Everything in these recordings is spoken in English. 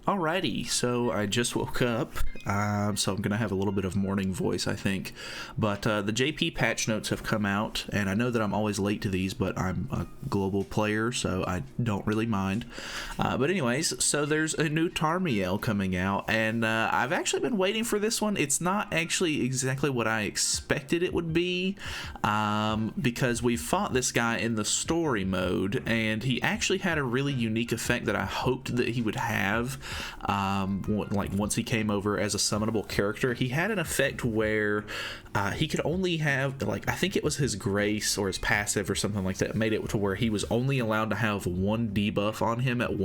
Alrighty, so I just woke up, so I'm gonna have a little bit of morning voice, I think. But the JP patch notes have come out, and I know that I'm always late to these, but I'm a global player, so I don't really mind. But anyways, so there's a new Tarmiel coming out, and I've actually been waiting for this one. It's not actually exactly what I expected it would be, because we fought this guy in the story mode, and he actually had a really unique effect that I hoped that he would have. Like once he came over as a summonable character, he had an effect where he could only have, like, I think it was his grace or his passive or something like that, made it to where he was only allowed to have one debuff on him at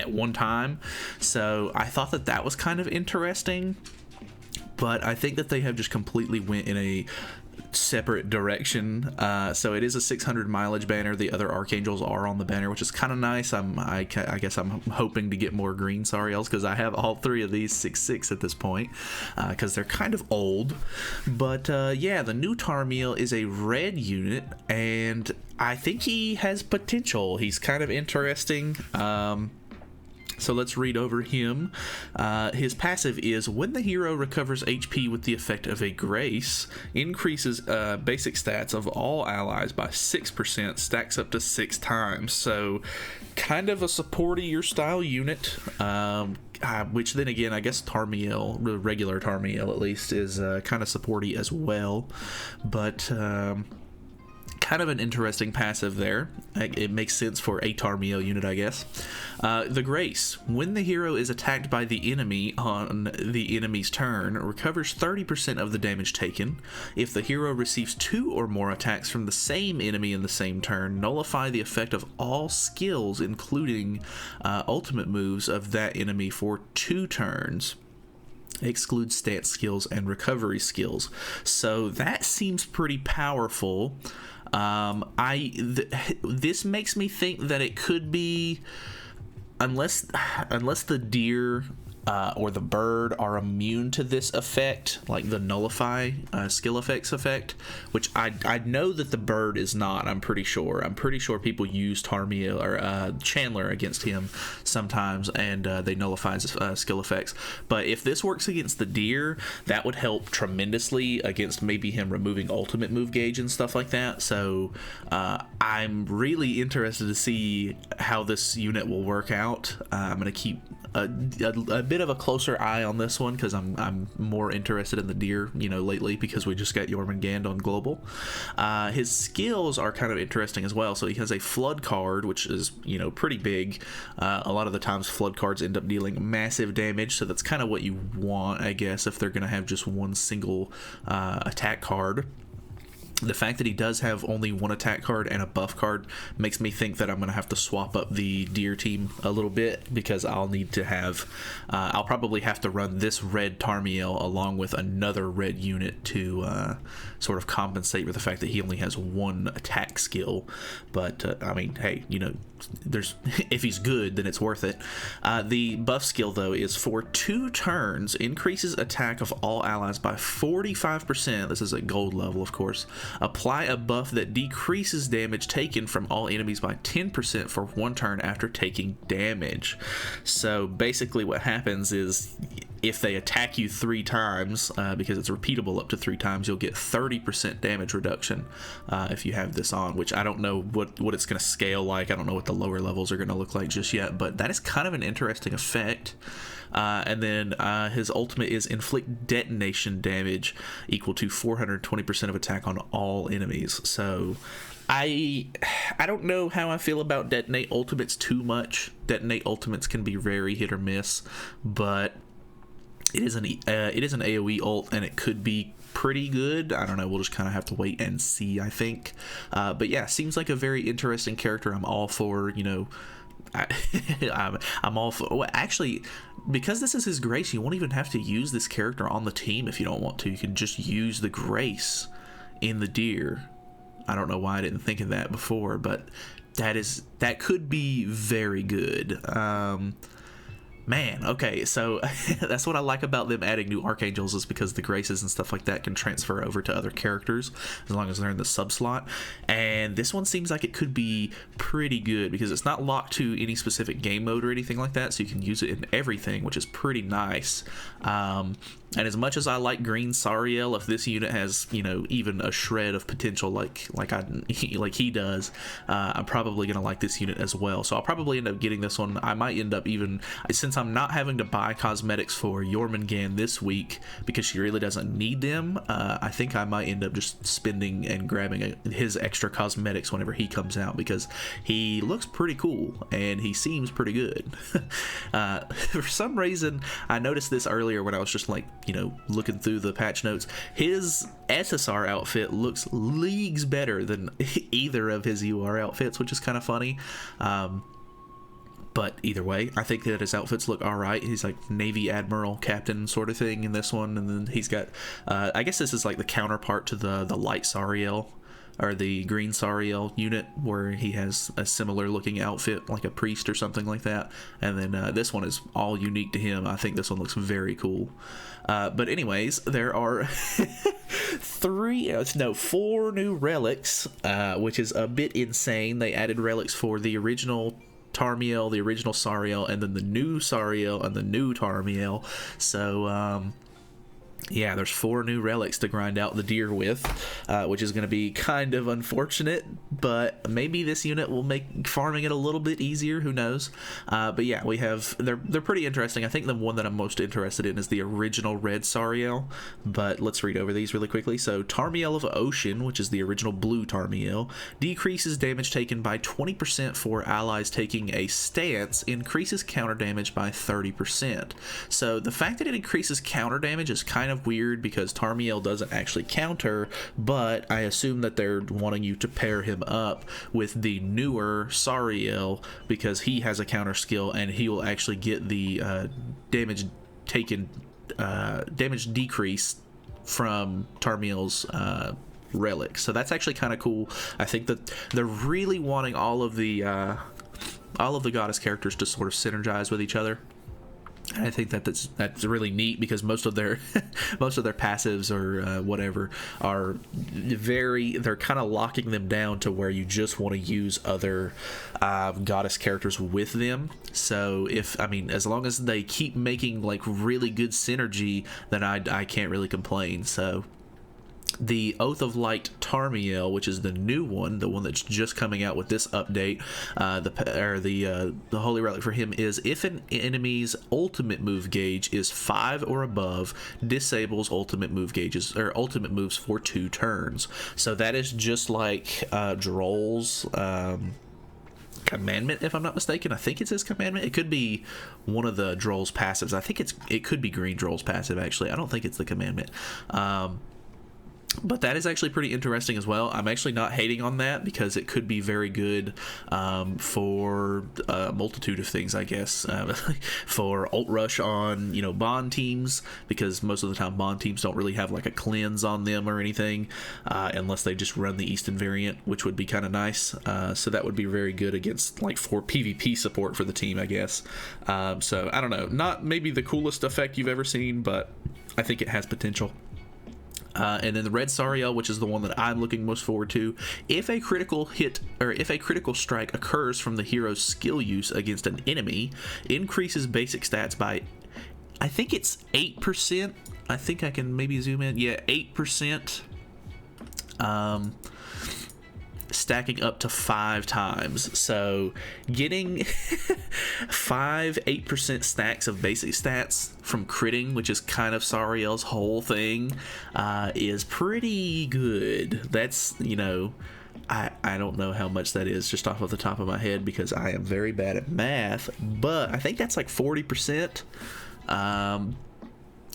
one time. So I thought that that was kind of interesting, but I think that they have just completely went in a separate direction. So it is a 600 mileage banner. The other archangels are on the banner, which is kind of nice. I guess I'm hoping to get more green Zariels, because I have all three of these 6/6 at this point, because they're kind of old. But yeah, the new Tarmiel is a red unit, and I think he has potential. He's kind of interesting. So let's read over him. His passive is, when the hero recovers HP with the effect of a grace, increases basic stats of all allies by 6%, stacks up to 6 times. So kind of a supportier style unit, which then again, I guess Tarmiel, the regular Tarmiel at least, is kind of supporty as well. But kind of an interesting passive there. It makes sense for a Tarmiel unit, I guess. The Grace. When the hero is attacked by the enemy on the enemy's turn, recovers 30% of the damage taken. If the hero receives 2 or more attacks from the same enemy in the same turn, nullify the effect of all skills, including ultimate moves of that enemy for 2 turns. Excludes stat skills and recovery skills. So that seems pretty powerful. This makes me think that it could be, unless the deer or the bird are immune to this effect, like the nullify skill effects effect, which I know that the bird is not. I'm pretty sure people use Tarmiel or Chandler against him sometimes, and they nullify his skill effects. But if this works against the deer, that would help tremendously against maybe him removing ultimate move gauge and stuff like that. So I'm really interested to see how this unit will work out. I'm gonna keep a bit of a closer eye on this one, because I'm more interested in the deer, lately, because we just got Jormungand on global. His skills are kind of interesting as well. So he has a flood card, which is pretty big. A lot of the times flood cards end up dealing massive damage, so that's kind of what you want, I guess, if they're going to have just one single attack card. The fact that he does have only one attack card and a buff card makes me think that I'm going to have to swap up the deer team a little bit, because I'll need to have, I'll probably have to run this red Tarmiel along with another red unit to sort of compensate for the fact that he only has one attack skill. But I mean, hey, there's if he's good, then it's worth it. The buff skill, though, is for 2 turns, increases attack of all allies by 45%. This is at gold level, of course. Apply a buff that decreases damage taken from all enemies by 10% for 1 turn after taking damage. So basically what happens is, if they attack you 3 times, because it's repeatable up to 3 times, you'll get 30% damage reduction if you have this on, which I don't know what it's going to scale like. I don't know what the lower levels are going to look like just yet, but that is kind of an interesting effect. And then his ultimate is inflict detonation damage equal to 420% of attack on all enemies. So I don't know how I feel about detonate ultimates too much. Detonate ultimates can be very hit or miss, but it is an AoE ult, and it could be pretty good. I don't know, we'll just kind of have to wait and see, I think. But yeah, seems like a very interesting character. I'm all for, I'm all for, well, actually, because this is his grace, you won't even have to use this character on the team if you don't want to. You can just use the grace in the deer. I don't know why I didn't think of that before, but that could be very good. Man, okay, so that's what I like about them adding new archangels, is because the graces and stuff like that can transfer over to other characters as long as they're in the sub slot. And this one seems like it could be pretty good because it's not locked to any specific game mode or anything like that, so you can use it in everything, which is pretty nice. And as much as I like green Sariel, if this unit has, you know, even a shred of potential like he does, I'm probably gonna like this unit as well. So I'll probably end up getting this one. I might end up, even since I'm not having to buy cosmetics for Jormungand this week because she really doesn't need them, I think I might end up just spending and grabbing his extra cosmetics whenever he comes out, because he looks pretty cool and he seems pretty good. For some reason, I noticed this earlier when I was just like, you know, looking through the patch notes. His SSR outfit looks leagues better than either of his UR outfits, which is kind of funny. But either way, I think that his outfits look alright. He's like Navy Admiral Captain sort of thing in this one, and then he's got, I guess this is like the counterpart to the light Sariel, or the green Sariel unit, where he has a similar looking outfit like a priest or something like that. And then this one is all unique to him. I think this one looks very cool. But anyways, there are 4 new relics, which is a bit insane. They added relics for the original Tarmiel, the original Sariel, and then the new Sariel and the new Tarmiel. So yeah, there's 4 new relics to grind out the deer with, which is going to be kind of unfortunate, but maybe this unit will make farming it a little bit easier. Who knows? But yeah, we have, they're pretty interesting. I think the one that I'm most interested in is the original red Sariel, but let's read over these really quickly. So Tarmiel of Ocean, which is the original blue Tarmiel, decreases damage taken by 20% for allies taking a stance, increases counter damage by 30%. So the fact that it increases counter damage is kind of weird because Tarmiel doesn't actually counter, but I assume that they're wanting you to pair him up with the newer Sariel because he has a counter skill and he will actually get the damage decrease from Tarmiel's relic. So that's actually kind of cool. I think that they're really wanting all of the goddess characters to sort of synergize with each other. And I think that's really neat because most of their passives or whatever are they're kind of locking them down to where you just want to use other goddess characters with them. So as long as they keep making like really good synergy, then I can't really complain. So the Oath of Light Tarmiel, which is the new one, the one that's just coming out with this update, the holy relic for him is, if an enemy's ultimate move gauge is 5 or above, disables ultimate move gauges or ultimate moves for 2 turns. So that is just like Droll's commandment, if I'm not mistaken. I think it's his commandment. It could be one of the Droll's passives. I think it could be Green Droll's passive, actually. I don't think it's the commandment. But that is actually pretty interesting as well. I'm actually not hating on that because it could be very good for a multitude of things, I guess. For ult rush on, bond teams, because most of the time bond teams don't really have like a cleanse on them or anything, unless they just run the Easton variant, which would be kind of nice. So that would be very good against for PvP support for the team, I guess. So I don't know, not maybe the coolest effect you've ever seen, but I think it has potential. And then the red Sariel, which is the one that I'm looking most forward to, if a critical hit or if a critical strike occurs from the hero's skill use against an enemy, increases basic stats by, I think it's 8%. I think I can maybe zoom in. Yeah, 8%. Stacking up to 5 times. So getting 8% stacks of basic stats from critting, which is kind of Sariel's whole thing, is pretty good. That's, I don't know how much that is just off of the top of my head because I am very bad at math, but I think that's like 40%.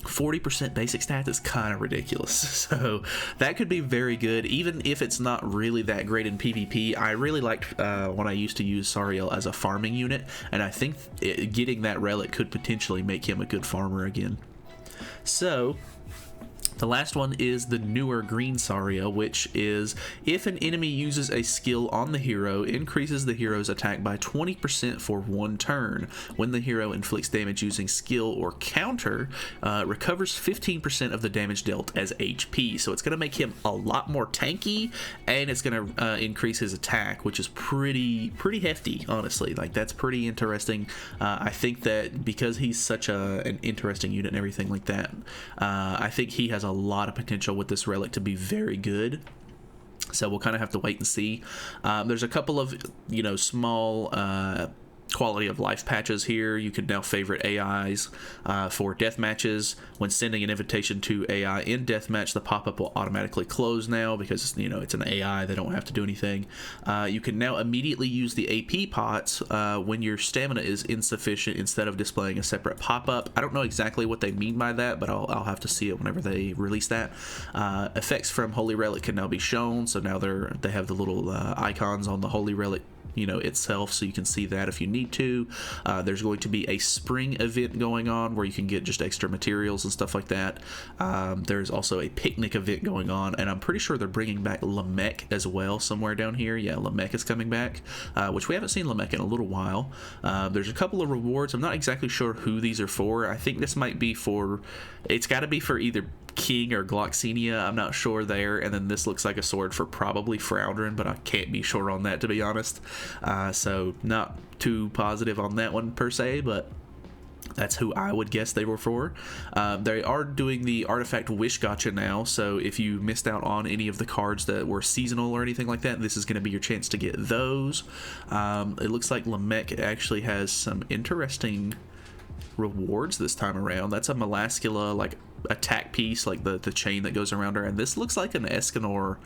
40% basic stats is kind of ridiculous, so that could be very good, even if it's not really that great in PvP. I really liked when I used to use Sariel as a farming unit, and I think getting that relic could potentially make him a good farmer again. So The last one is the newer green Zarya, which is if an enemy uses a skill on the hero, increases the hero's attack by 20% for 1 turn. When the hero inflicts damage using skill or counter, recovers 15% of the damage dealt as HP. So it's going to make him a lot more tanky, and it's going to increase his attack, which is pretty hefty, honestly. Like, that's pretty interesting. I think that because he's such an interesting unit and everything like that, I think he has a lot of potential with this relic to be very good. So we'll kind of have to wait and see. There's a couple of, small quality of life patches here. You can now favorite AIs for death matches. When sending an invitation to AI in deathmatch, the pop-up will automatically close now because it's an AI. They don't have to do anything. You can now immediately use the AP pots when your stamina is insufficient instead of displaying a separate pop-up. I don't know exactly what they mean by that, but I'll have to see it whenever they release that. Effects from Holy Relic can now be shown, so now they have the little icons on the Holy Relic itself, so you can see that if you need to. There's going to be a spring event going on where you can get just extra materials and stuff like that. There's also a picnic event going on, and I'm pretty sure they're bringing back Lamech as well somewhere down here. Yeah, Lamech is coming back, which we haven't seen Lamech in a little while. There's a couple of rewards. I'm not exactly sure who these are for. I think this might be it's got to be for either King or Gloxenia, I'm not sure there. And then this looks like a sword for probably Floundering, but I can't be sure on that, to be honest. So not too positive on that one per se, but that's who I would guess they were for. They are doing the artifact wish gacha now, so if you missed out on any of the cards that were seasonal or anything like that, this is going to be your chance to get those. It looks like Lamech actually has some interesting rewards this time around. That's a Melascula like attack piece, like the chain that goes around her, and this looks like an Escanor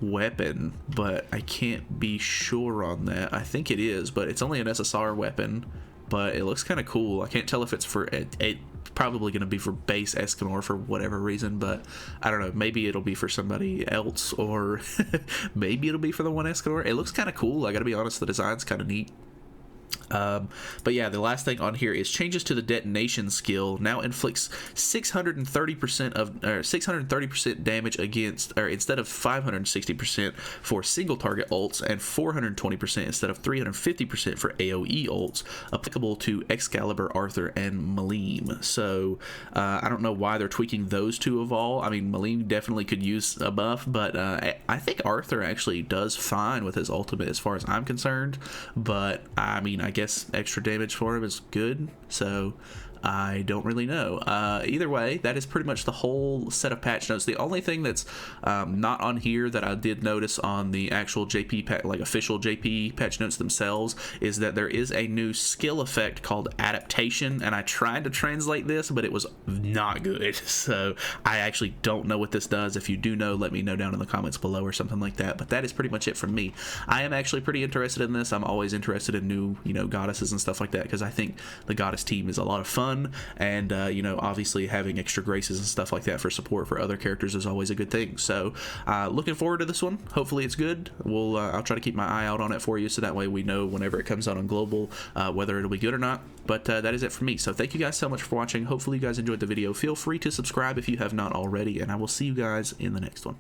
weapon, but I can't be sure on that. I think it is, but it's only an SSR weapon, but it looks kind of cool. I can't tell if it's for it probably going to be for base Escanor for whatever reason, but I don't know, maybe it'll be for somebody else, or maybe it'll be for the one Escanor. It looks kind of cool. I gotta be honest, the design's kind of neat. But yeah, the last thing on here is changes to the detonation skill. Now inflicts 630% damage against, or instead of 560% for single target ults, and 420% instead of 350% for AoE ults, applicable to Excalibur, Arthur, and Malim. So I don't know why they're tweaking those two of all. I mean, Malim definitely could use a buff, but I think Arthur actually does fine with his ultimate as far as I'm concerned. But I mean, I guess extra damage for him is good, so I don't really know. Either way, that is pretty much the whole set of patch notes. The only thing that's not on here that I did notice on the actual JP like official JP patch notes themselves is that there is a new skill effect called adaptation, and I tried to translate this, but it was not good. So I actually don't know what this does. If you do know, let me know down in the comments below or something like that. But that is pretty much it from me. I am actually pretty interested in this. I'm always interested in new, goddesses and stuff like that, because I think the goddess team is a lot of fun. And obviously having extra graces and stuff like that for support for other characters is always a good thing. So looking forward to this one. Hopefully it's good. I'll try to keep my eye out on it for you, so that way we know whenever it comes out on global whether it'll be good or not. But that is it for me. So thank you guys so much for watching. Hopefully you guys enjoyed the video. Feel free to subscribe if you have not already, and I will see you guys in the next one.